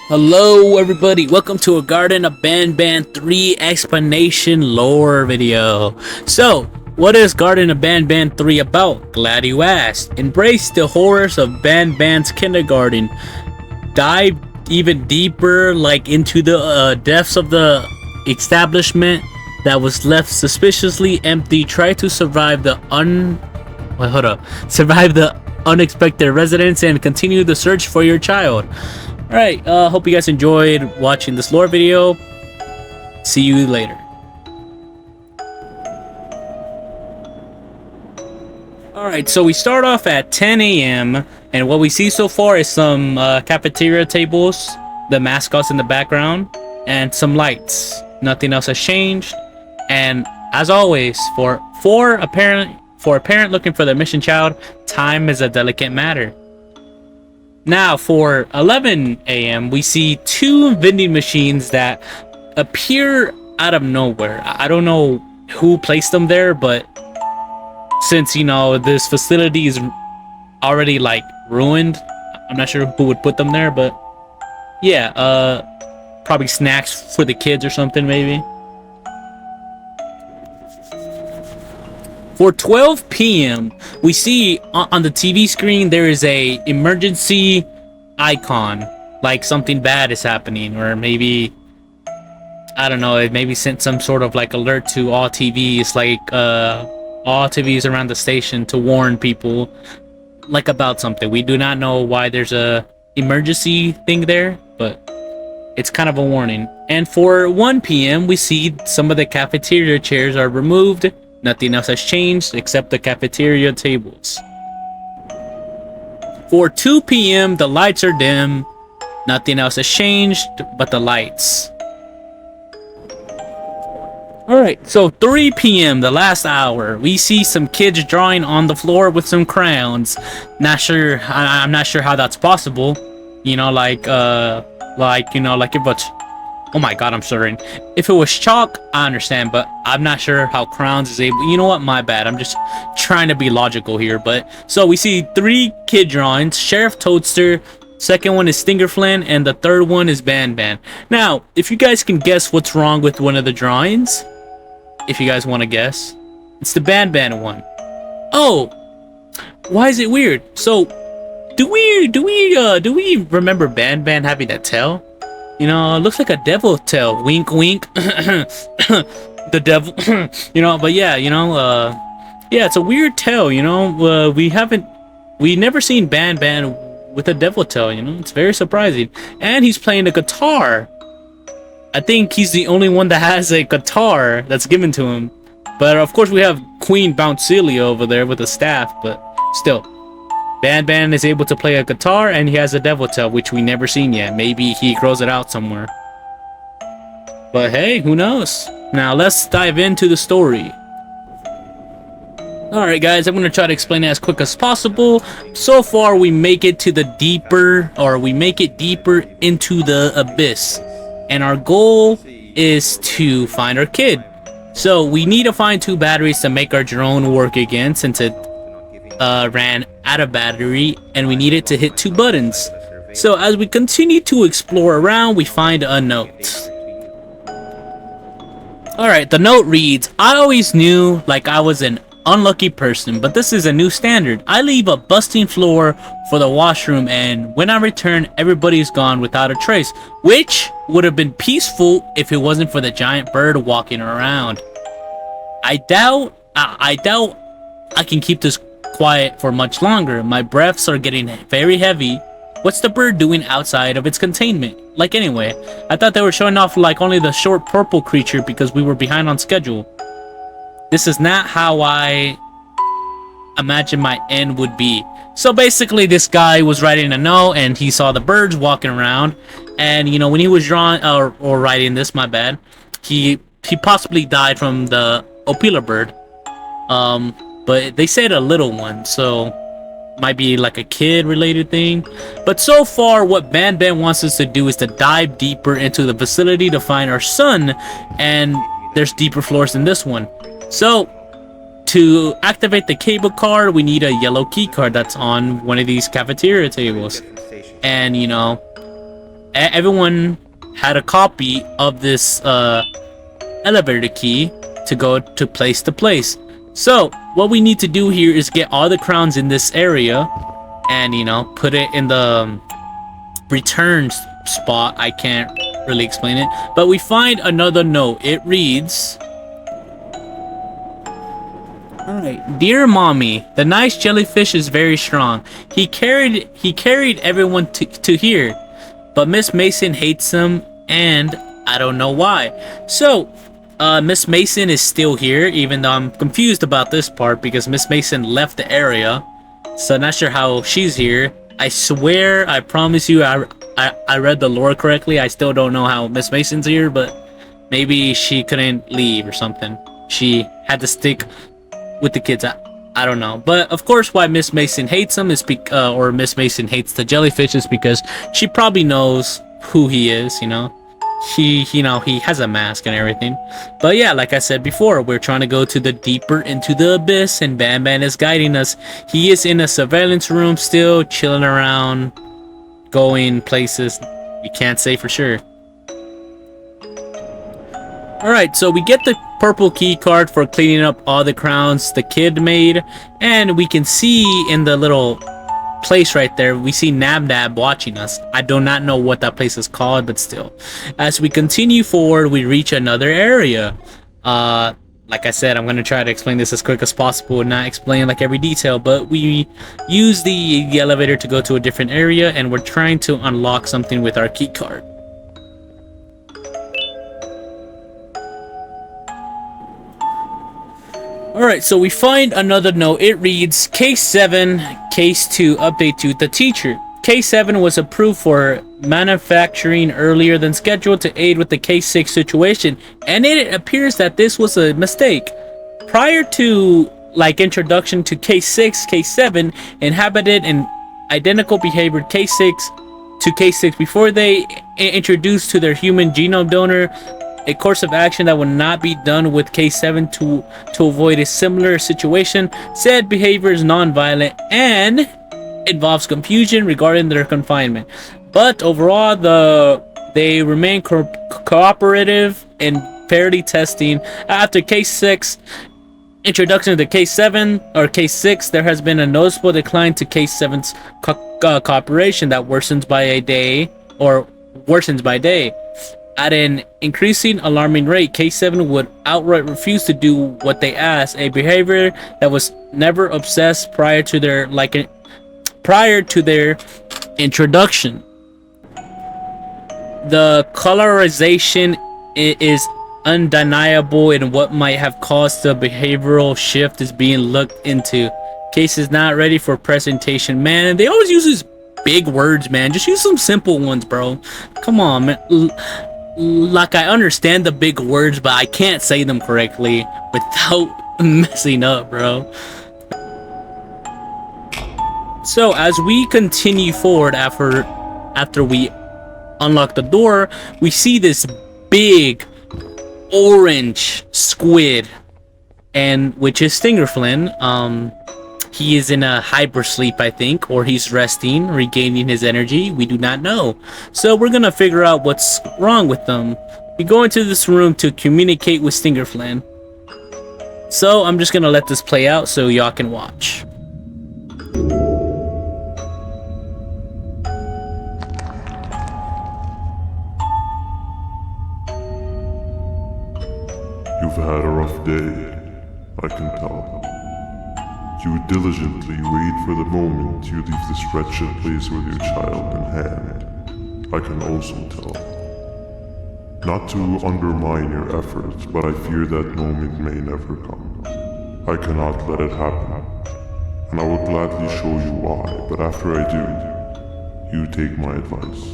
Hello everybody, welcome to a Garten of Banban 3 explanation lore video. So, what is Garten of Banban 3 about? Glad you asked. Embrace the horrors of Banban's kindergarten. Dive even deeper into the depths of the establishment that was left suspiciously empty. Try to survive the unexpected residents and continue the search for your child. Alright, hope you guys enjoyed watching this lore video. See you later. Alright, so we start off at 10 a.m. and what we see so far is some cafeteria tables, the mascots in the background, and some lights. Nothing else has changed. And as always, for a parent looking for their mission child, time is a delicate matter. Now, for 11 a.m., we see two vending machines that appear out of nowhere. I don't know who placed them there, but since, this facility is already, ruined, I'm not sure who would put them there, but yeah, probably snacks for the kids or something, maybe. For 12 p.m., we see on the TV screen there is a emergency icon, like something bad is happening, or maybe, I don't know, it maybe sent some sort of alert to all TVs, all TVs around the station to warn people about something. We do not know why there's a emergency thing there, but it's kind of a warning. And for 1 p.m., we see some of the cafeteria chairs are removed. Nothing else has changed except the cafeteria tables. For 2 p.m., the lights are dim. Nothing else has changed but the lights. Alright, so 3 p.m., the last hour, we see some kids drawing on the floor with some crayons. I'm not sure how that's possible. Oh my god, I'm sorry. If it was chalk, I understand, but I'm not sure how crowns is able. You know what? My bad. I'm just trying to be logical here. But so we see 3 kid drawings: Sheriff Toadster, second one is Stinger Flynn, and the third one is Banban. Now, if you guys can guess what's wrong with one of the drawings, if you guys want to guess, it's the Banban one. Oh, why is it weird? So, do we remember Banban having that tail? It looks like a devil tail. Wink, wink. The devil. But yeah, yeah, it's a weird tail. We never seen Banban with a devil tail. It's very surprising. And he's playing a guitar. I think he's the only one that has a guitar that's given to him. But of course, we have Queen Bouncelia over there with a staff. But still. Banban is able to play a guitar, and he has a devil tail, which we never seen yet. Maybe he grows it out somewhere. But hey, who knows? Now let's dive into the story. Alright guys, I'm going to try to explain it as quick as possible. So far, we make it deeper into the abyss. And our goal is to find our kid. So we need to find 2 batteries to make our drone work again, since it ran out of battery, and we needed to hit 2 buttons. So as we continue to explore around, we find a note. Alright, the note reads, I always knew I was an unlucky person, but this is a new standard. I leave a busting floor for the washroom, and when I return, everybody's gone without a trace, which would have been peaceful if it wasn't for the giant bird walking around. I doubt I can keep this quiet for much longer. My breaths are getting very heavy. What's the bird doing outside of its containment? Anyway, I thought they were showing off only the short purple creature because we were behind on schedule. This is not how I imagine my end would be. So basically, this guy was writing a note and he saw the birds walking around, and when he was drawing or writing this, my bad, he possibly died from the Opila bird. But they said a little one, so might be a kid related thing. But so far, what Banban wants us to do is to dive deeper into the facility to find our son, and there's deeper floors than this one. So to activate the cable card, we need a yellow key card that's on one of these cafeteria tables. And everyone had a copy of this elevator key to go to place. So what we need to do here is get all the crowns in this area and, you know, put it in the return spot. I can't really explain it, but we find another note. It reads, alright, dear mommy, the nice jellyfish is very strong. He carried everyone to here, but Miss Mason hates him, and I don't know why. So Miss Mason is still here, even though I'm confused about this part because Miss Mason left the area, so not sure how she's here. I swear, I promise you, I read the lore correctly. I still don't know how Miss Mason's here, but maybe she couldn't leave or something. She had to stick with the kids. I don't know. But of course, why Miss Mason hates him is or Miss Mason hates the jellyfish is because she probably knows who he is, you know. He has a mask and everything. But yeah, like I said before, we're trying to go to the deeper into the abyss, and Banban is guiding us. He is in a surveillance room still, chilling around, going places we can't say for sure. Alright, so we get the purple key card for cleaning up all the crowns the kid made, and we can see in the little place right there, we see Nab watching us. I do not know what that place is called, but still. As we continue forward, we reach another area. Like I said, I'm going to try to explain this as quick as possible and not explain like every detail, but we use the elevator to go to a different area, and we're trying to unlock something with our key card. Alright, so we find another note. It reads, Case 7, Case 2, update to the teacher. Case 7 was approved for manufacturing earlier than scheduled to aid with the Case 6 situation, and it appears that this was a mistake. Prior to, like, introduction to Case 6, Case 7 inhabited an identical behavior Case 6 to Case 6 before they introduced to their human genome donor a course of action that would not be done with Case 7 to avoid a similar situation. Said behavior is non-violent and involves confusion regarding their confinement, but overall they remain cooperative in parity testing. After Case 6 introduction to Case 7 or Case 6, there has been a noticeable decline to Case 7's cooperation that worsens by day. At an increasing alarming rate, Case 7 would outright refuse to do what they asked, a behavior that was never obsessed prior to their introduction. The colorization is undeniable, and what might have caused the behavioral shift is being looked into. Case is not ready for presentation. Man, they always use these big words, man. Just use some simple ones, bro. Come on, man. Like, I understand the big words, but I can't say them correctly without messing up, bro. So as we continue forward after we unlock the door, we see this big orange squid, and which is Stingerflynn. He is in a hypersleep, I think, or he's resting, regaining his energy. We do not know. So we're gonna figure out what's wrong with them. We go into this room to communicate with Stingerflynn. So I'm just gonna let this play out so y'all can watch. You've had a rough day, I can tell. You diligently wait for the moment you leave this wretched place with your child in hand. I can also tell. Not to undermine your efforts, but I fear that moment may never come. I cannot let it happen, and I will gladly show you why, but after I do, you take my advice.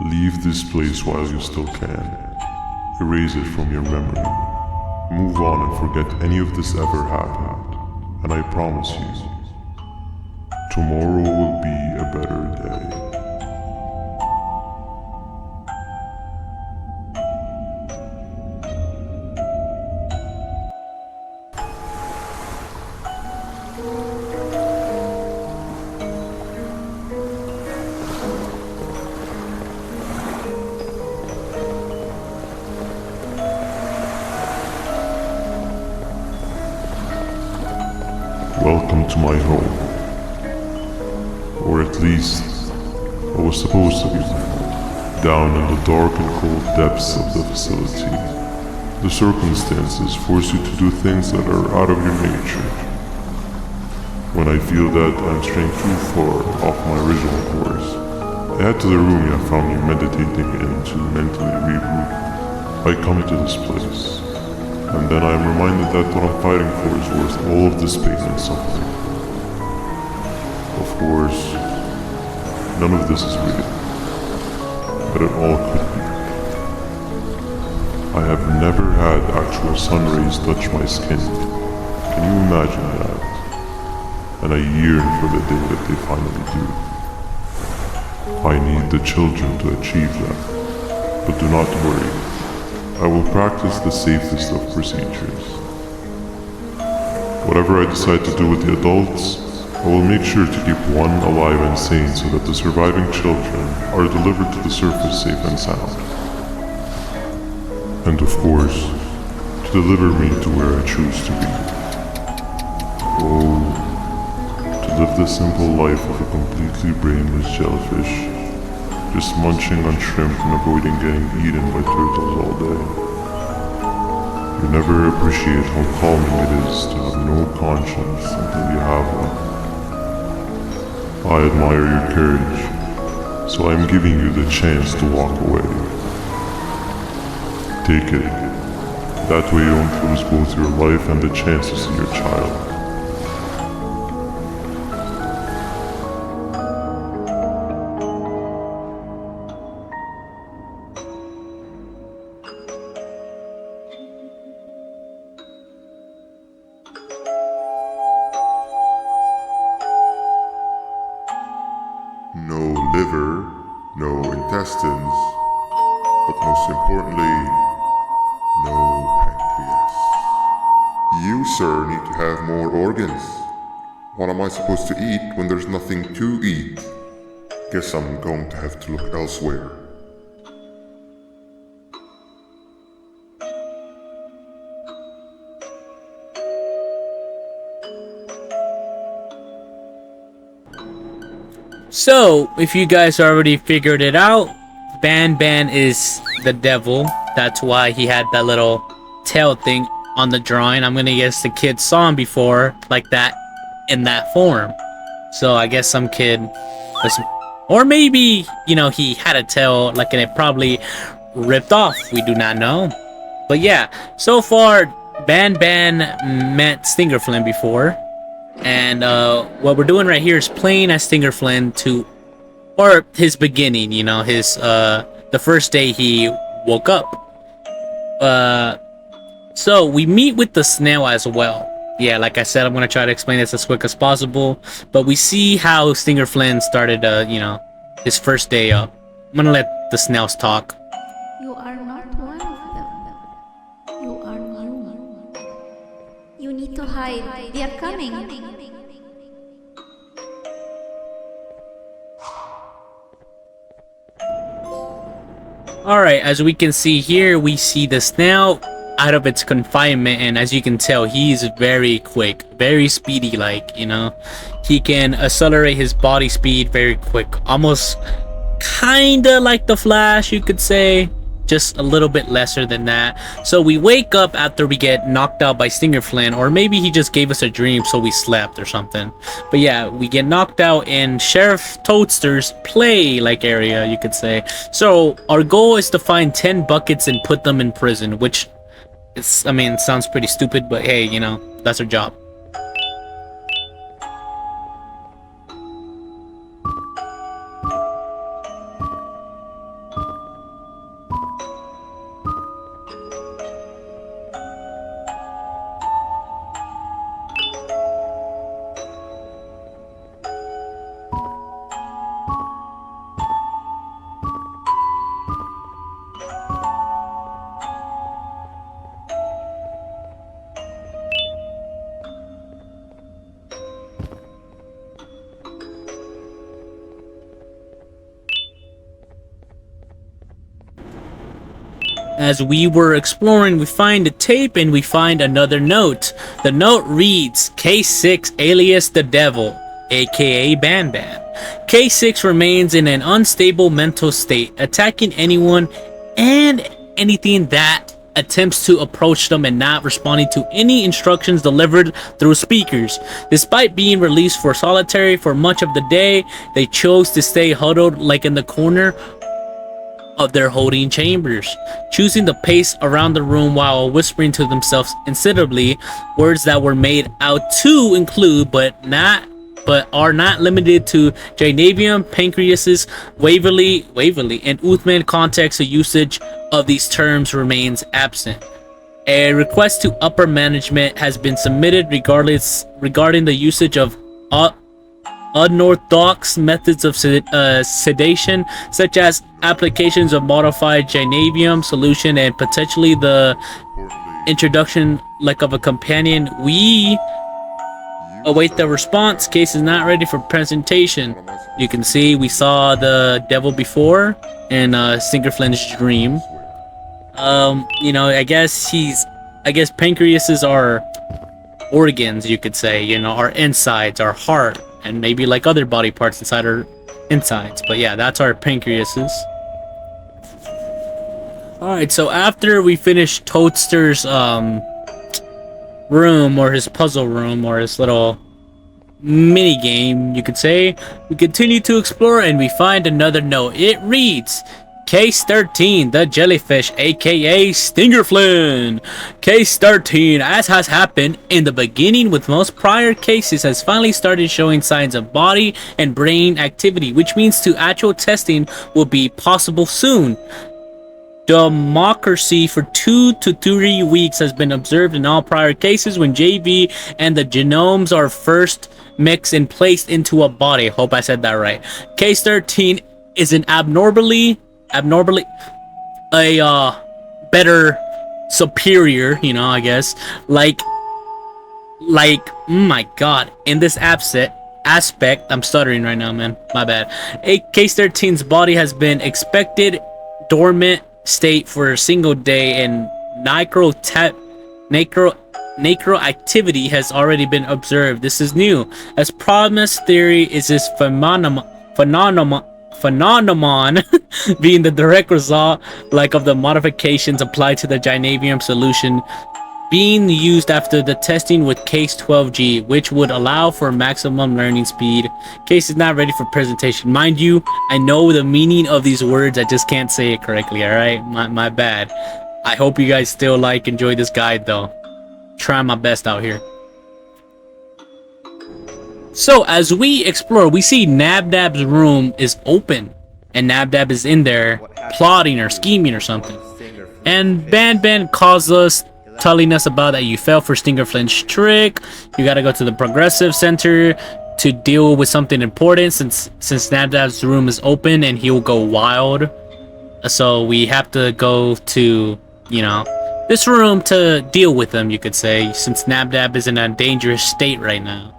Leave this place while you still can. Erase it from your memory. Move on and forget any of this ever happened. And I promise you, tomorrow will be a better day. come to my home. Or at least, what was supposed to be my home. Down in the dark and cold depths of the facility, the circumstances force you to do things that are out of your nature. When I feel that I'm straying too far off my original course, I head to the room you found me meditating in to mentally regroup. I come to this place, and then I am reminded that what I'm fighting for is worth all of this pain and suffering. Of course, none of this is real, but it all could be. I have never had actual sun rays touch my skin. Can you imagine that? And I yearn for the day that they finally do. I need the children to achieve that, but do not worry. I will practice the safest of procedures. Whatever I decide to do with the adults, I will make sure to keep one alive and sane so that the surviving children are delivered to the surface safe and sound. And of course, to deliver me to where I choose to be. Oh, to live the simple life of a completely brainless jellyfish, just munching on shrimp and avoiding getting eaten by turtles all day. You never appreciate how calming it is to have no conscience until you have one. I admire your courage, so I am giving you the chance to walk away. Take it. That way you don't lose both your life and the chance to see your child. No liver, no intestines, but most importantly, no pancreas. You, sir, need to have more organs. What am I supposed to eat when there's nothing to eat? Guess I'm going to have to look elsewhere. So, if you guys already figured it out, Banban is the devil. That's why he had that little tail thing on the drawing. I'm gonna guess the kid saw him before, like that, in that form. So I guess some kid was, or maybe, you know, he had a tail, like, and it probably ripped off. We do not know. But yeah, so far, Banban met Stinger Flynn before. And what we're doing right here is playing as Stinger Flynn to, or his beginning, you know, his the first day he woke up. So we meet with the snail as well. Yeah, like I said, I'm gonna try to explain this as quick as possible. But we see how Stinger Flynn started, you know, his first day up. I'm gonna let the snails talk. You are not one of them. You are new. You need to hide. They are coming. Alright, as we can see here, we see the snail out of its confinement, and as you can tell, he's very quick, very speedy, like, you know. He can accelerate his body speed very quick, almost kinda like the Flash, you could say, just a little bit lesser than that. So we wake up after we get knocked out by Stinger Flynn, or maybe he just gave us a dream so we slept or something. But yeah, we get knocked out in Sheriff Toadster's play like area, you could say. So our goal is to find 10 buckets and put them in prison, which is, I mean, sounds pretty stupid, but hey, you know, that's our job. As we were exploring, we find a tape and we find another note. The note reads, K6 alias the devil, aka Banban. K6 remains in an unstable mental state, attacking anyone and anything that attempts to approach them and not responding to any instructions delivered through speakers. Despite being released for solitary for much of the day, they chose to stay huddled like in the corner of their holding chambers, choosing to pace around the room while whispering to themselves incessantly words that were made out to include but are not limited to Janavium, Pancreases, Waverly, and Uthman. Context or usage of these terms remains absent. A request to upper management has been submitted regarding the usage of unorthodox methods of sedation, such as applications of modified Janavium solution and potentially the introduction like of a companion. We await the response. Case is not ready for presentation. You can see we saw the devil before in Stinkerflint's dream. I guess pancreases are organs, you could say, our insides, our heart, and maybe like other body parts inside our insides. But yeah, that's our pancreases. Alright, so after we finish Toadster's room, or his puzzle room, or his little mini game, you could say, we continue to explore and we find another note. It reads, Case 13, the jellyfish, aka Stinkerflint. Case 13, as has happened in the beginning with most prior cases, has finally started showing signs of body and brain activity, which means to actual testing will be possible soon. Democracy for 2 to 3 weeks has been observed in all prior cases when JV and the genomes are first mixed and placed into a body. Hope I said that right. Case 13 is an abnormally a better superior, I guess, like oh my god, in this aspect, I'm stuttering right now, man, my bad. Case 13's body has been expected dormant state for a single day, and necro activity has already been observed. This is new, as promised theory is this phenomenon being the direct result of the modifications applied to the Janavium solution being used after the testing with Case 12G, which would allow for maximum learning speed. Case is not ready for presentation. Mind you, I know the meaning of these words, I just can't say it correctly, alright? My bad. I hope you guys still enjoy this guide though. Trying my best out here. So as we explore, we see Nabdab's room is open, and Nabdab is in there plotting or scheming or something. And Banban calls us, telling us about that you fell for Stinkerflint's trick. You gotta go to the progressive center to deal with something important, since Nabdab's room is open and he'll go wild. So we have to go to, this room to deal with him, you could say, since Nabdab is in a dangerous state right now.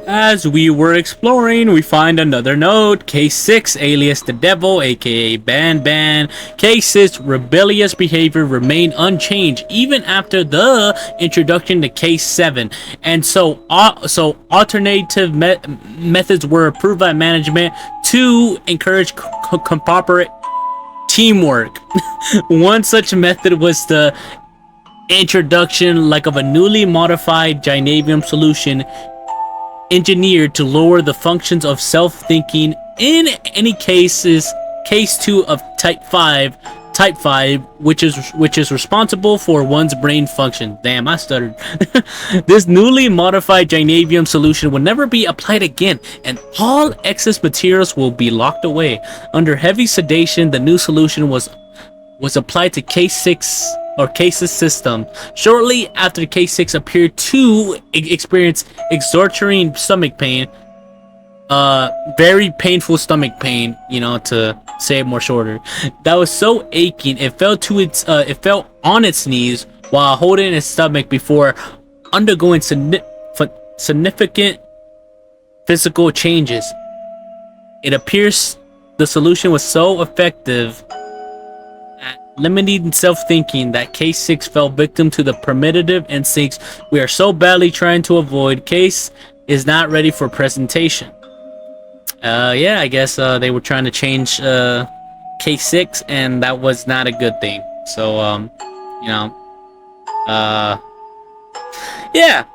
As we were exploring, we find another note. Case 6, alias the devil, aka Banban. Case 6, rebellious behavior remained unchanged even after the introduction to Case 7. And so alternative methods were approved by management to encourage corporate teamwork. One such method was the introduction of a newly modified Janavium solution engineered to lower the functions of self-thinking in any cases. Case 2 of type 5, which is responsible for one's brain function. Damn, I stuttered. This newly modified Janavium solution will never be applied again, and all excess materials will be locked away. Under heavy sedation, the new solution was applied to Case 6 or Case's system. Shortly after Case 6 appeared to experience exorbitant stomach pain, very painful stomach pain, you know, to say it more shorter. That was so aching. It fell on its knees while holding its stomach before undergoing significant physical changes. It appears the solution was so effective at limiting self-thinking that Case 6 fell victim to the primitive instincts we are so badly trying to avoid. Case is not ready for presentation. Yeah, I guess they were trying to change Case 6, and that was not a good thing. So, you know, yeah.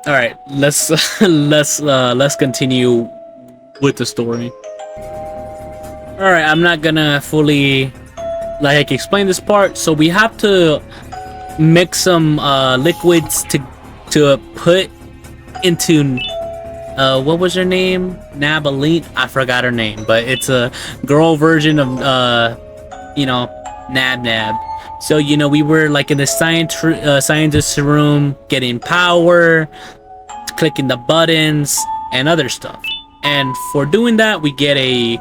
All right, let's let's continue with the story. All right, I'm not gonna fully like explain this part, so we have to mix some liquids to put into what was her name? Nabeline? I forgot her name, but it's a girl version of you know, Nab. So, you know, we were like in the scientist room getting power, clicking the buttons and other stuff. And for doing that, we get a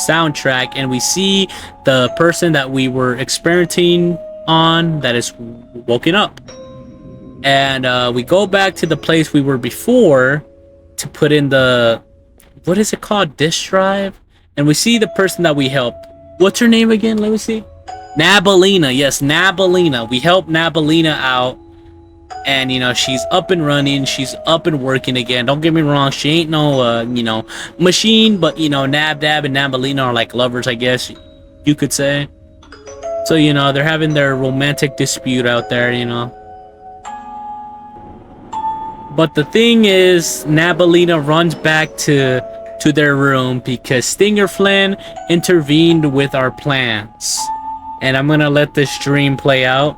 soundtrack and we see the person that we were experimenting on that is woken up. And we go back to the place we were before to put in the, what is it called, disk drive, and we see the person that we helped. What's her name again? Let me see. Nabalina. Yes, Nabalina. We helped Nabalina out, and you know, she's up and running, she's up and working again. Don't get me wrong, she ain't no you know, machine, but you know, Nabdab and Nabalina are like lovers, I guess you could say. So, you know, they're having their romantic dispute out there, you know. But the thing is, Nabalina runs back to their room because Stinger Flynn intervened with our plans. And I'm gonna let this dream play out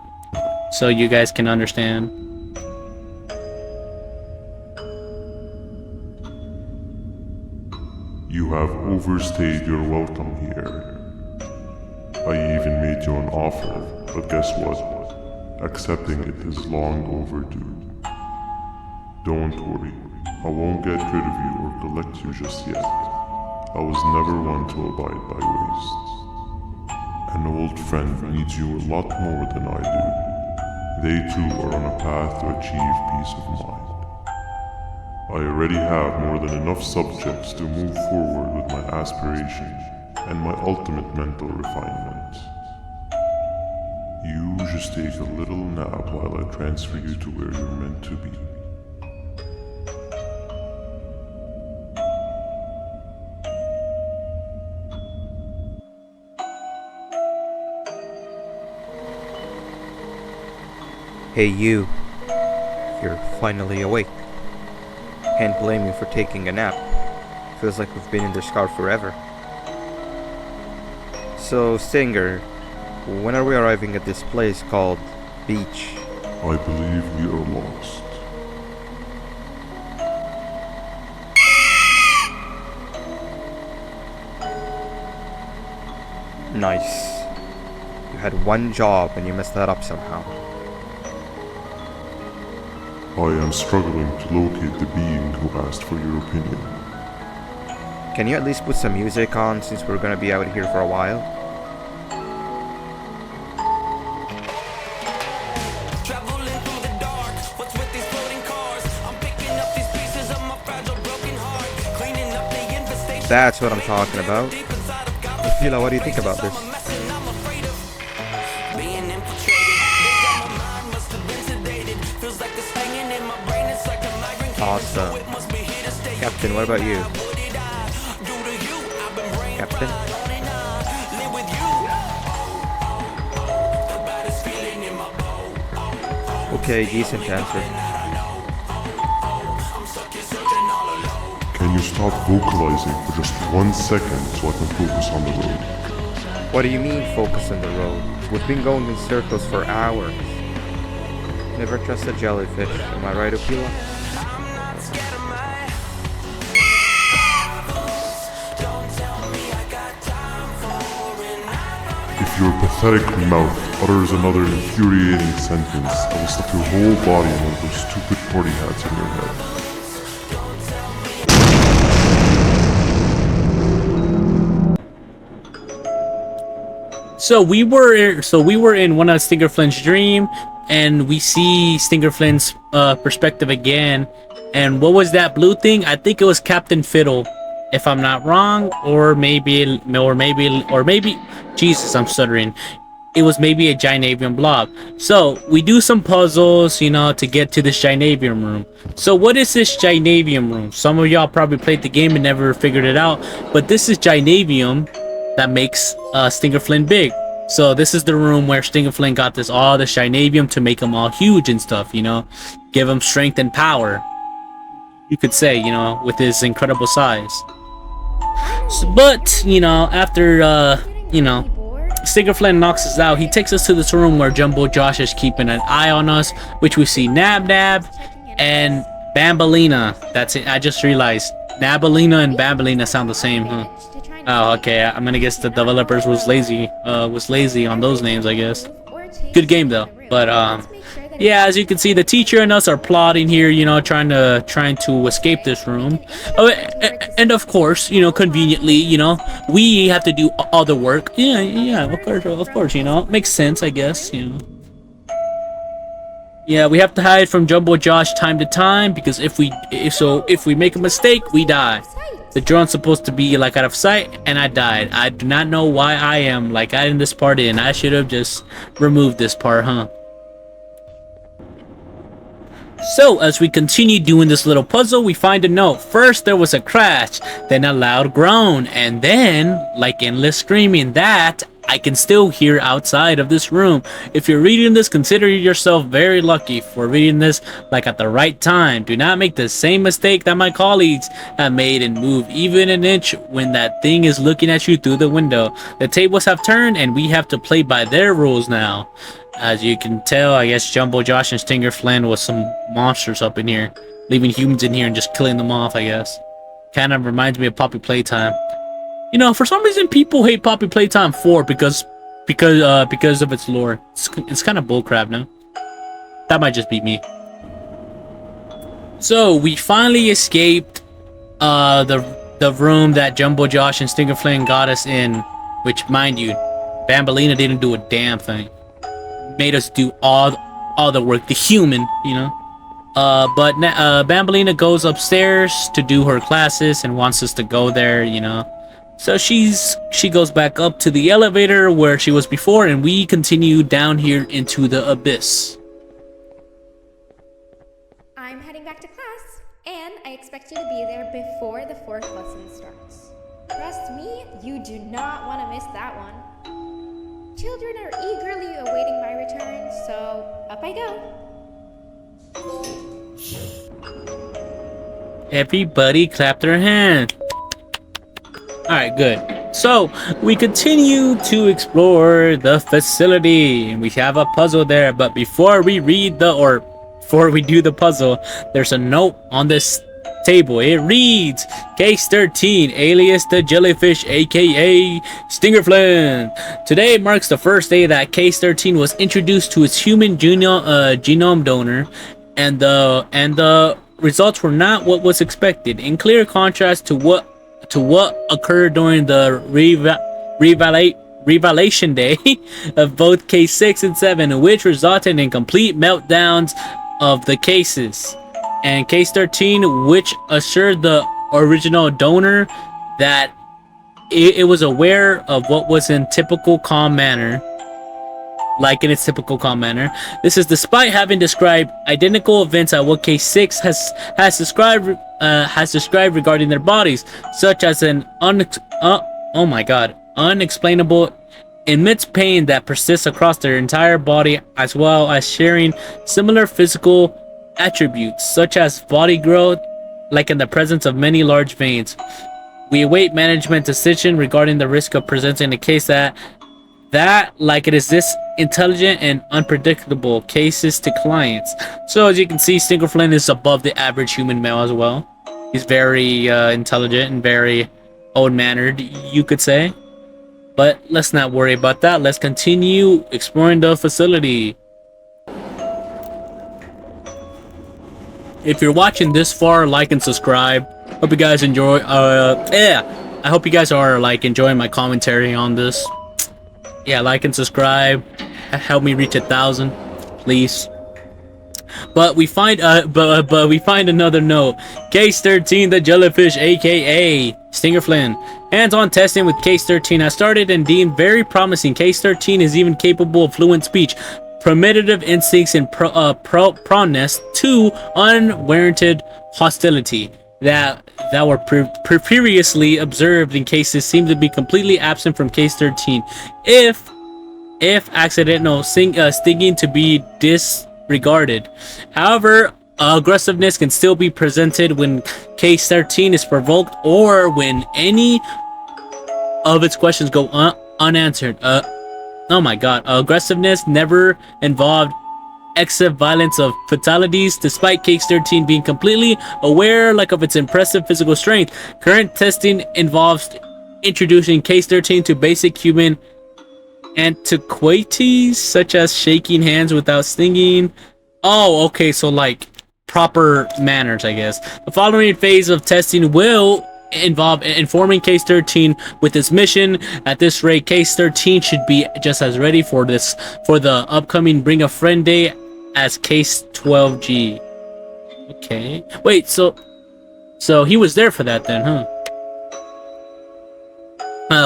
so you guys can understand. You have overstayed your welcome here. I even made you an offer, but guess what? Accepting it is long overdue. Don't worry, I won't get rid of you or collect you just yet. I was never one to abide by waste. An old friend needs you a lot more than I do. They too are on a path to achieve peace of mind. I already have more than enough subjects to move forward with my aspirations and my ultimate mental refinement. You just take a little nap while I transfer you to where you're meant to be. Hey you, you're finally awake. Can't blame you for taking a nap. Feels like we've been in this car forever. So, Stinger, when are we arriving at this place called Beach? I believe we are lost. Nice. You had one job and you messed that up somehow. I am struggling to locate the being who asked for your opinion. Can you at least put some music on since we're gonna be out here for a while? That's what I'm talking about. Fila, what do you think about this? Awesome. Captain, what about you? Captain? Okay, decent answer. Can you stop vocalizing for just 1 second so I can focus on the road? What do you mean focus on the road? We've been going in circles for hours. Never trust a jellyfish, am I right, Okila? If your pathetic mouth utters another infuriating sentence, I will stuff your whole body in one of those stupid party hats on your head. So we were in one of Stinger Flint's dream, and we see Stinger Flint's perspective again. And what was that blue thing? I think it was Captain Fiddle, if I'm not wrong, or maybe. Jesus, I'm stuttering. It was maybe a Gynavium blob. So we do some puzzles, to get to this Gynavium room. So what is this Gynavium room? Some of y'all probably played the game and never figured it out, but this is Gynavium that makes Stinger Flynn big. So this is the room where Stinger Flynn got all the Gynavium to make him all huge and stuff, give him strength and power. You could say, with his incredible size. But, after, Stinger Flynn knocks us out, he takes us to this room where Jumbo Josh is keeping an eye on us, which we see Nab Nab and Bambalina. That's it. I just realized Nabalina and Bambalina sound the same, huh? Oh, okay. I'm gonna guess the developers was lazy on those names, I guess. Good game though. But yeah, as you can see, the teacher and us are plotting here, trying to escape this room. Oh, and of course, conveniently, we have to do all the work. Yeah, of course, makes sense, I guess, Yeah, we have to hide from Jumbo Josh time to time because if we make a mistake, we die. The drone's supposed to be like out of sight, and I died. I do not know why I am like adding this part in. I should have just removed this part, huh? So, as we continue doing this little puzzle, we find a note. First, there was a crash, then a loud groan, and then, like endless screaming that I can still hear outside of this room. If you're reading this, consider yourself very lucky for reading this like at the right time. Do not make the same mistake that my colleagues have made and move even an inch when that thing is looking at you through the window. The tables have turned and we have to play by their rules now. As you can tell, I guess Jumbo Josh and Stinger Flynn was some monsters up in here, leaving humans in here and just killing them off, I guess. Kind of reminds me of Poppy Playtime. For some reason people hate Poppy Playtime 4 because of its lore. It's kind of bullcrap, no? That might just be me. So we finally escaped the room that Jumbo Josh and Stinger Flynn got us in, which, mind you, Bambalina didn't do a damn thing. Made us do all the work, the human, but Bambalina goes upstairs to do her classes and wants us to go there, So she goes back up to the elevator where she was before, and we continue down here into the abyss. I'm heading back to class, and I expect you to be there before the 4th lesson starts. Trust me, you do not want to miss that one. Children are eagerly awaiting my return, so up I go. Everybody clap their hands. Alright, good. So, we continue to explore the facility. We have a puzzle there, but before we do the puzzle, there's a note on this table. It reads, Case 13, alias the Jellyfish, aka Stinger Flynn. Today marks the first day that Case 13 was introduced to its human genome donor, and the results were not what was expected. In clear contrast to what occurred during the revelation day of both Case 6 and 7, which resulted in complete meltdowns of the cases. And Case 13, which assured the original donor that it was aware of what was in typical calm manner, in its typical calm manner. This is despite having described identical events at what Case 6 has described regarding their bodies, such as an unexplainable immense pain that persists across their entire body, as well as sharing similar physical attributes such as body growth, like in the presence of many large veins. We await management decision regarding the risk of presenting a case that like it is this intelligent and unpredictable cases to clients. So as you can see, Stinger Flynn is above the average human male as well. He's very intelligent and very old-mannered, you could say. But let's not worry about that. Let's continue exploring the facility. If you're watching this far, like and subscribe. Hope you guys enjoy. I hope you guys are enjoying my commentary on this. Yeah, like and subscribe. Help me reach 1,000, please. But we find but we find another note. Case 13, the jellyfish, aka Stinger Flynn. Hands-on testing with Case 13 has started and deemed very promising. Case 13 is even capable of fluent speech, primitive instincts, and proneness to unwarranted hostility that were previously observed in cases seem to be completely absent from Case 13. If accidental stinging to be disregarded. However, aggressiveness can still be presented when Case 13 is provoked or when any of its questions go unanswered. Oh my god. Aggressiveness never involved excessive violence of fatalities, despite Case 13 being completely aware of its impressive physical strength. Current testing involves introducing Case 13 to basic human antiquities such as shaking hands without stinging. Oh, okay, so like proper manners, I guess. The following phase of testing will involve informing Case 13 with its mission. At this rate, Case 13 should be just as ready for the upcoming Bring a Friend Day as Case 12G. Okay. Wait, so he was there for that then, huh?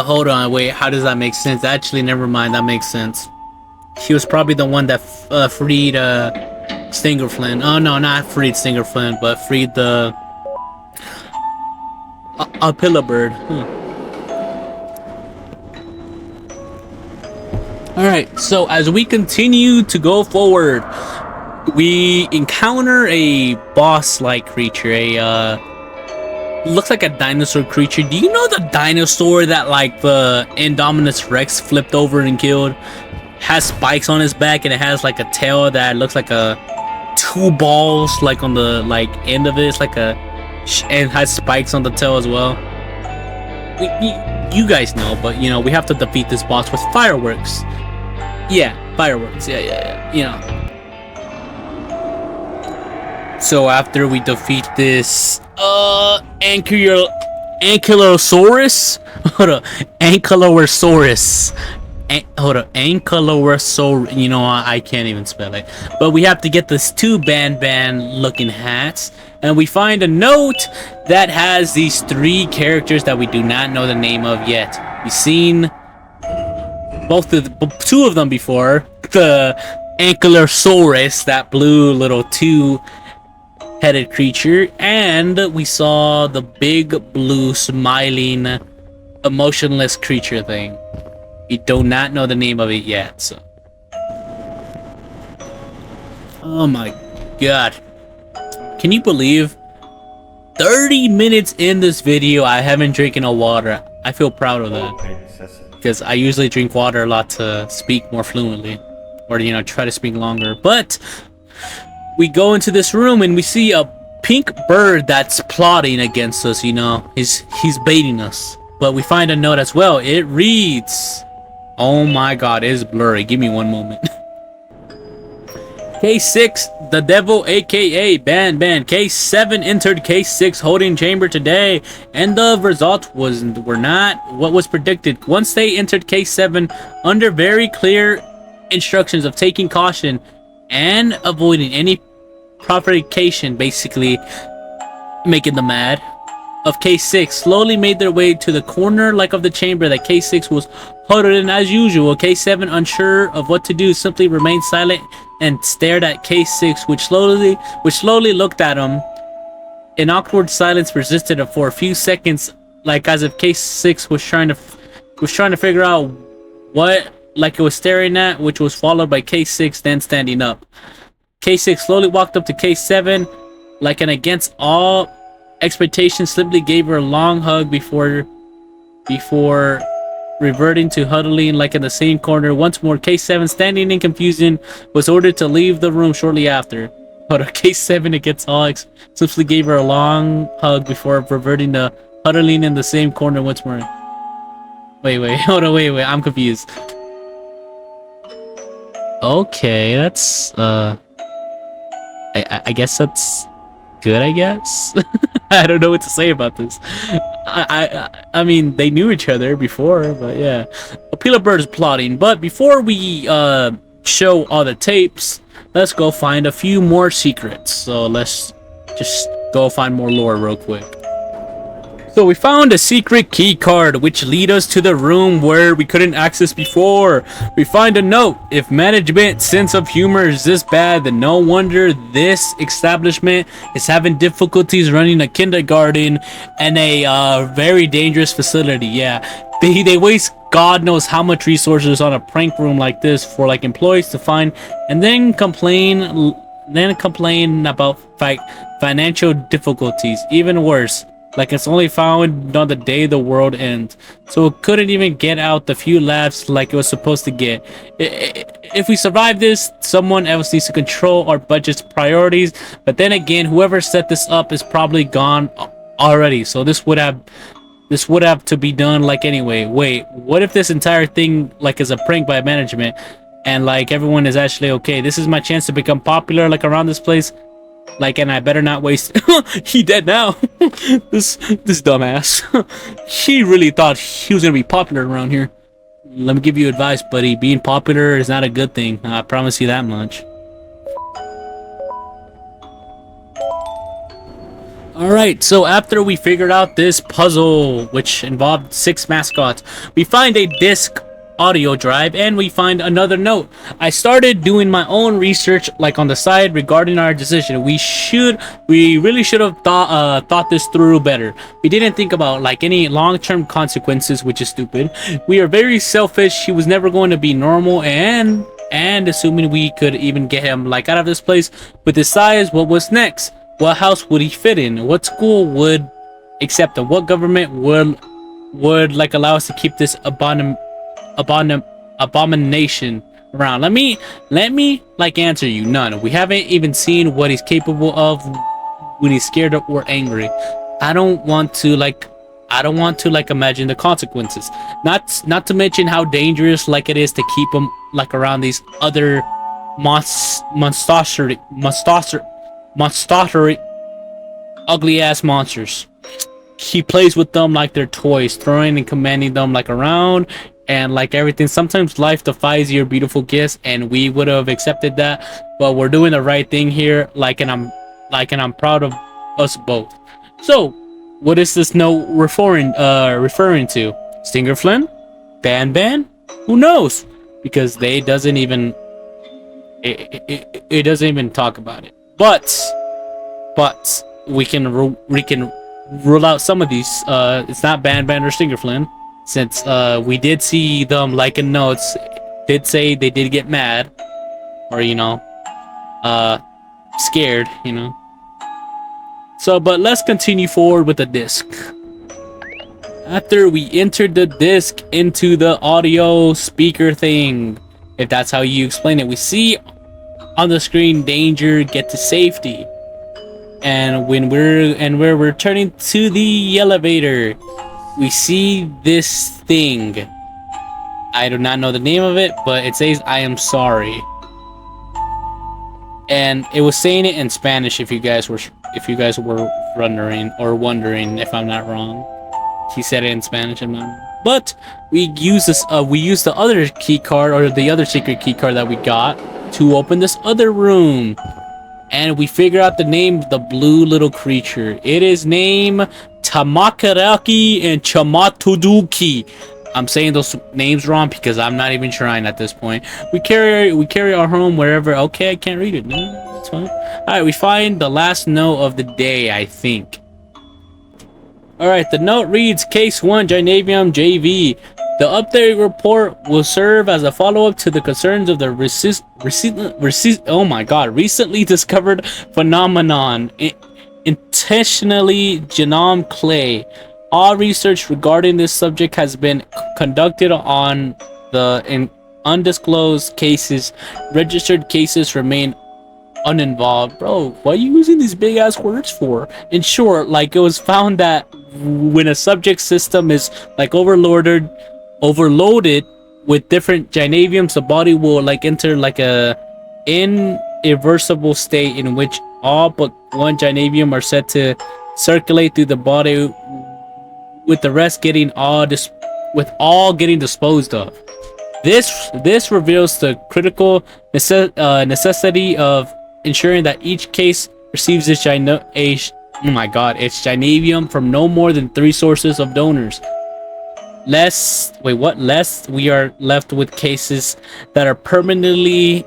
Hold on, wait, how does that make sense? Actually, never mind, that makes sense. He was probably the one that freed Stinger Flynn. Oh no, not freed Stinger Flynn, but freed the a pillar bird. Alright, so as we continue to go forward, we encounter a boss-like creature, looks like a dinosaur creature. Do you know the dinosaur that like the Indominus Rex flipped over and killed? Has spikes on his back and it has like a tail that looks like two balls like on the end of it. It's like and has spikes on the tail as well. You guys know, but you know we have to defeat this boss with fireworks. Yeah, fireworks. Yeah. You know. So after we defeat this Ankylosaurus, Ankylosaurus, you know, I can't even spell it. But we have to get this 2 Banban looking hats, and we find a note that has these 3 characters that we do not know the name of yet. We've seen 2 of them before. The Ankylosaurus, that blue little 2-headed creature, and we saw the big blue smiling emotionless creature thing. We do not know the name of it yet, so. Oh my god. Can you believe 30 minutes in this video I haven't drinking no water? I feel proud of that. Because I usually drink water a lot to speak more fluently. Or, you know, try to speak longer. But we go into this room and we see a pink bird that's plotting against us, you know. He's baiting us. But we find a note as well. It reads... Oh my god, it is blurry. Give me one moment. Case 6, the devil aka Banban. Case 7 entered Case 6 holding chamber today, and the results were not what was predicted. Once they entered Case 7, under very clear instructions of taking caution and avoiding any provocation, basically making them mad, of Case 6 slowly made their way to the corner of the chamber that Case 6 was huddled in as usual. Case 7, unsure of what to do, simply remained silent and stared at Case 6, which slowly looked at him. An awkward silence persisted for a few seconds, as if Case 6 was trying to figure out what it was staring at, which was followed by Case 6 then standing up. Case 6 slowly walked up to Case 7, and against all expectations, simply gave her a long hug before reverting to huddling in the same corner once more. Case 7, standing in confusion, was ordered to leave the room shortly after. But Case 7 against all simply gave her a long hug before reverting to huddling in the same corner once more. Wait, hold on, wait, I'm confused. Okay, that's I guess that's good, I guess. I don't know what to say about this. I mean, they knew each other before, but yeah. Papilla Bird's plotting. But before we show all the tapes, let's go find a few more secrets. So let's just go find more lore real quick. So we found a secret key card which lead us to the room where we couldn't access before. We find a note. If management sense of humor is this bad, then no wonder this establishment is having difficulties running a kindergarten and a very dangerous facility. Yeah, they waste God knows how much resources on a prank room like this for like employees to find and then complain about financial difficulties. Even worse, like it's only found on the day the world ends, so it couldn't even get out the few laughs like it was supposed to get. If we survive this, someone else needs to control our budget's priorities, but then again, whoever set this up is probably gone already, so this would have to be done like anyway. Wait, what if this entire thing like is a prank by management and like everyone is actually okay? This is my chance to become popular like around this place. Like, and I better not waste. He dead now. this dumbass. He really thought he was gonna be popular around here. Let me give you advice, buddy. Being popular is not a good thing. I promise you that much. Alright, so after we figured out this puzzle, which involved 6 mascots, we find a disc audio drive and we find another note. I started doing my own research like on the side regarding our decision. We really should have thought this through better. We didn't think about like any long-term consequences, which is stupid. We are very selfish. He was never going to be normal, and assuming we could even get him like out of this place with his size, what was next? What house would he fit in? What school would accept him? What government would like allow us to keep this abomination around? Let me like answer you. None. We haven't even seen what he's capable of when he's scared or angry. I don't want to like imagine the consequences. Not to mention how dangerous like it is to keep him like around these other monstrosity ugly ass monsters. He plays with them like they're toys, throwing and commanding them like around and like everything. Sometimes life defies your beautiful gifts, and we would have accepted that, but we're doing the right thing here. And I'm proud of us both. So, what is this note referring to? Stinger Flynn? Banban? Who knows? Because it doesn't even talk about it. But we can rule out some of these. It's not Banban or Stinger Flynn, since we did see them like in notes. Did say they did get mad, or scared, So, but let's continue forward with the disc. After we entered the disc into the audio speaker thing, if that's how you explain it, we see on the screen danger, get to safety. And when we're returning to the elevator, we see this thing. I do not know the name of it, but it says "I am sorry," and it was saying it in Spanish. If you guys were wondering if I'm not wrong, he said it in Spanish. I'm not. But we use this. We use the other key card, or the other secret key card that we got, to open this other room. And we figure out the name of the blue little creature. It is named Tamakaraki and Chamatuduki. I'm saying those names wrong because I'm not even trying at this point. We carry our home wherever. Okay, I can't read it. No, that's fine. Alright, we find the last note of the day, I think. Alright, the note reads, Case 1, Gynavium JV. The update report will serve as a follow-up to the concerns of the recently discovered phenomenon, intentionally genome clay. All research regarding this subject has been conducted on the undisclosed cases. Registered cases remain uninvolved. Bro, what are you using these big ass words for? In short, like, it was found that when a subject system is like overloaded with different gynaviums, the body will like enter like a irreversible state in which all but one gynavium are set to circulate through the body, with the rest getting getting disposed of. This reveals the critical necessity of ensuring that each case receives its gynavium from no more than 3 sources of donors. Lest we are left with cases that are permanently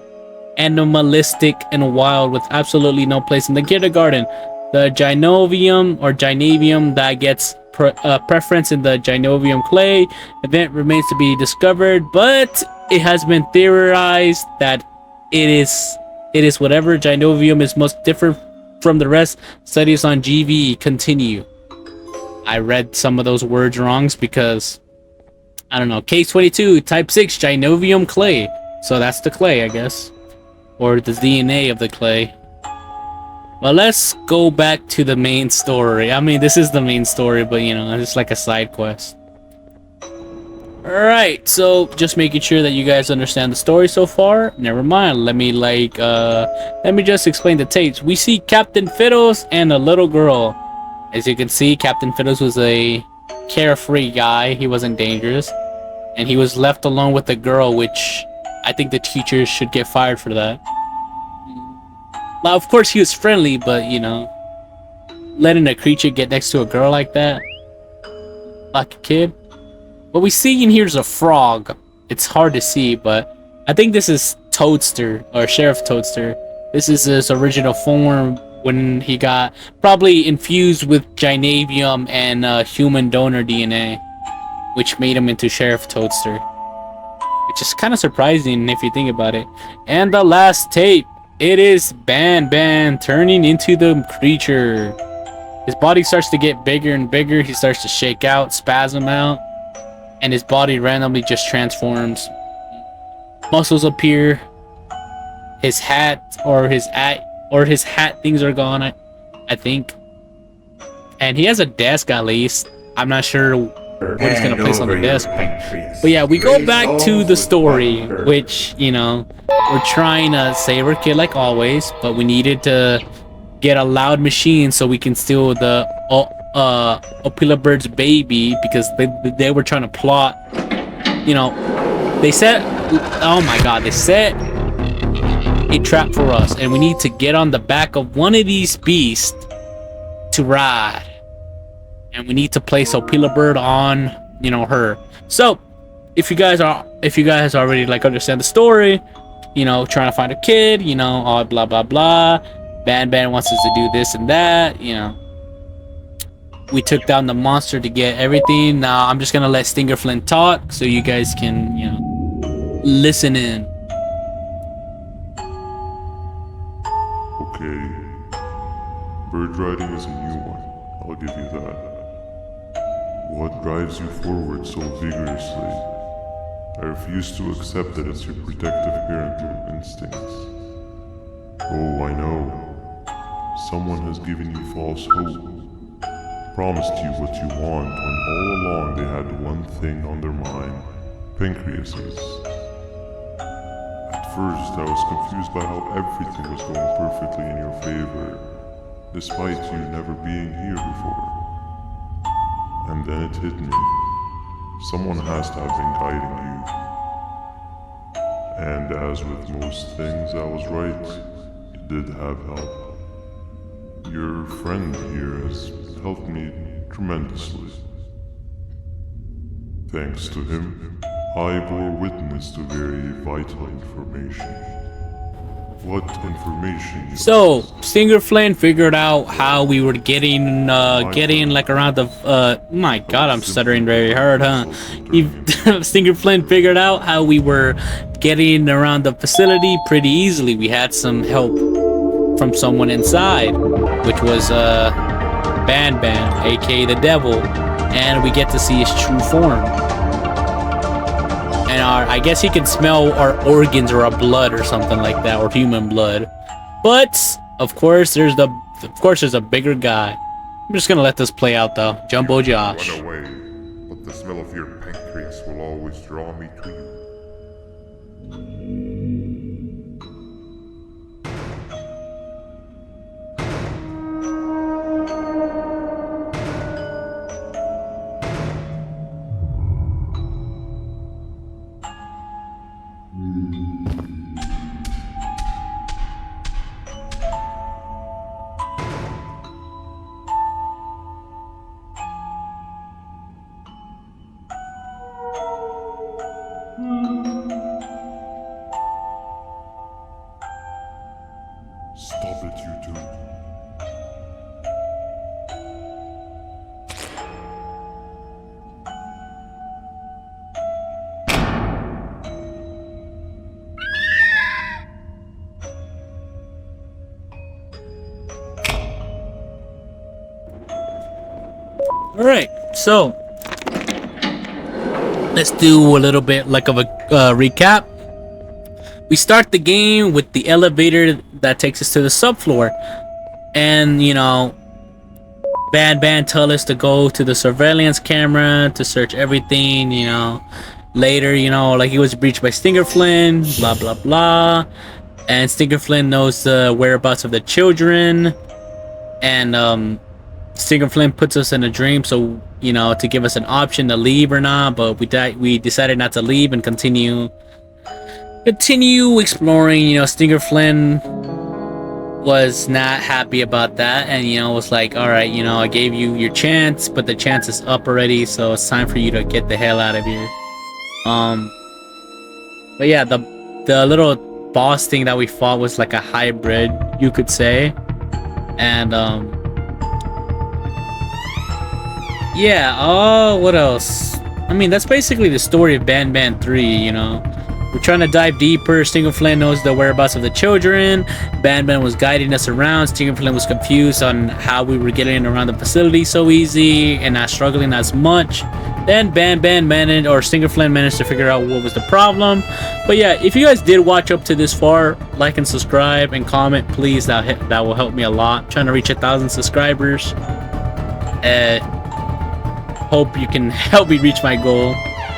animalistic and wild with absolutely no place in the kindergarten. The gynavium that gets preference in the gynovium clay event remains to be discovered, but it has been theorized that it is whatever gynovium is most different from the rest. Studies on GV continue. I read some of those words wrongs because I don't know. Case 22, type 6 gynovium clay. So that's the clay, I guess, or the DNA of the clay. Well, let's go back to the main story. I mean, this is the main story, but you know, it's like a side quest. Alright, so just making sure that you guys understand the story so far. Never mind. Let me just explain the tapes. We see Captain Fiddles and a little girl. As you can see, Captain Fiddles was a carefree guy. He wasn't dangerous. And he was left alone with the girl, which I think the teachers should get fired for that. Now, of course, he was friendly, but, you know, letting a creature get next to a girl like that, like a kid. What we see in here is a frog. It's hard to see, but I think this is Toadster, or Sheriff Toadster. This is his original form when he got probably infused with gynavium and human donor DNA, which made him into Sheriff Toadster. Which is kind of surprising if you think about it. And the last tape. It is Banban turning into the creature. His body starts to get bigger and bigger. He starts to shake out, spasm out, and his body randomly just transforms. Muscles appear. His hat things are gone, I think. And he has a desk at least. I'm not sure what he's gonna place on the desk. But yeah, we go back to the story, which, you know, we're trying to save our kid like always, but we needed to get a loud machine so we can steal the Opila Bird's baby, because they were trying to plot, you know, they set a trap for us, and we need to get on the back of one of these beasts to ride. And we need to place Opila Bird on, you know, her. So, if you guys already like understand the story, you know, trying to find a kid, you know, all blah blah blah. Banban wants us to do this and that, you know. We took down the monster to get everything. Now I'm just gonna let Stinger Flint talk so you guys can, you know, listen in. Okay. Bird riding is a new one. I'll give you that. What drives you forward so vigorously? I refuse to accept that it's your protective parental instincts. Oh, I know. Someone has given you false hope. Promised you what you want when all along they had one thing on their mind. Pancreases. At first I was confused by how everything was going perfectly in your favor, despite you never being here before. And then it hit me. Someone has to have been guiding you. And as with most things, I was right. You did have help. Your friend here has helped me tremendously. Thanks to him, I bore witness to very vital information. What information? So, Stinger Flint figured out how we were getting like around the, my god, I'm stuttering very hard, huh? Stinger Flint figured out how we were getting around the facility pretty easily. We had some help from someone inside, which was, Banban, aka the devil, and we get to see his true form. And I guess he can smell our organs or our blood or something like that, or human blood. But of course, there's a bigger guy. I'm just gonna let this play out though. Jumbo Josh. Run away, but the smell of your pancreas will always draw me to you. Stop it, you two. Alright, so let's do a little bit like of a recap. We start the game with the elevator that takes us to the subfloor, and you know, Banban tell us to go to the surveillance camera to search everything. You know, later, you know, like he was breached by Stinger Flynn, blah blah blah, and Stinger Flynn knows the whereabouts of the children, and Stinger Flynn puts us in a dream, so you know, to give us an option to leave or not, but we decided not to leave and continue exploring. You know, Stinger Flynn was not happy about that, and you know, was like, all right, you know, I gave you your chance, but the chance is up already, so it's time for you to get the hell out of here. But yeah, the little boss thing that we fought was like a hybrid, you could say, and yeah. Oh, what else? I mean, that's basically the story of Banban 3, you know. We're trying to dive deeper. Stinger Flynn knows the whereabouts of the children. Banban was guiding us around. Stinger Flynn was confused on how we were getting around the facility so easy and not struggling as much. Then Stinger Flynn managed to figure out what was the problem. But yeah, if you guys did watch up to this far, like and subscribe and comment, please. That will help me a lot. I'm trying to reach 1,000 subscribers. Hope you can help me reach my goal.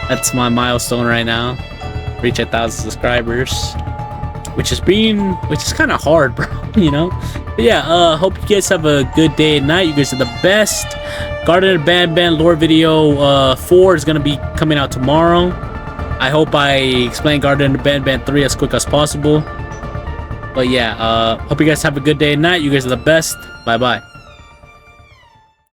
That's my milestone right now. Reach 1,000 subscribers, which is kind of hard, bro. You know. But yeah, hope you guys have a good day and night. You guys are the best. Garten of Banban lore video 4 is gonna be coming out tomorrow. I hope I explain Garten of Banban 3 as quick as possible. But yeah, hope you guys have a good day and night. You guys are the best. Bye bye.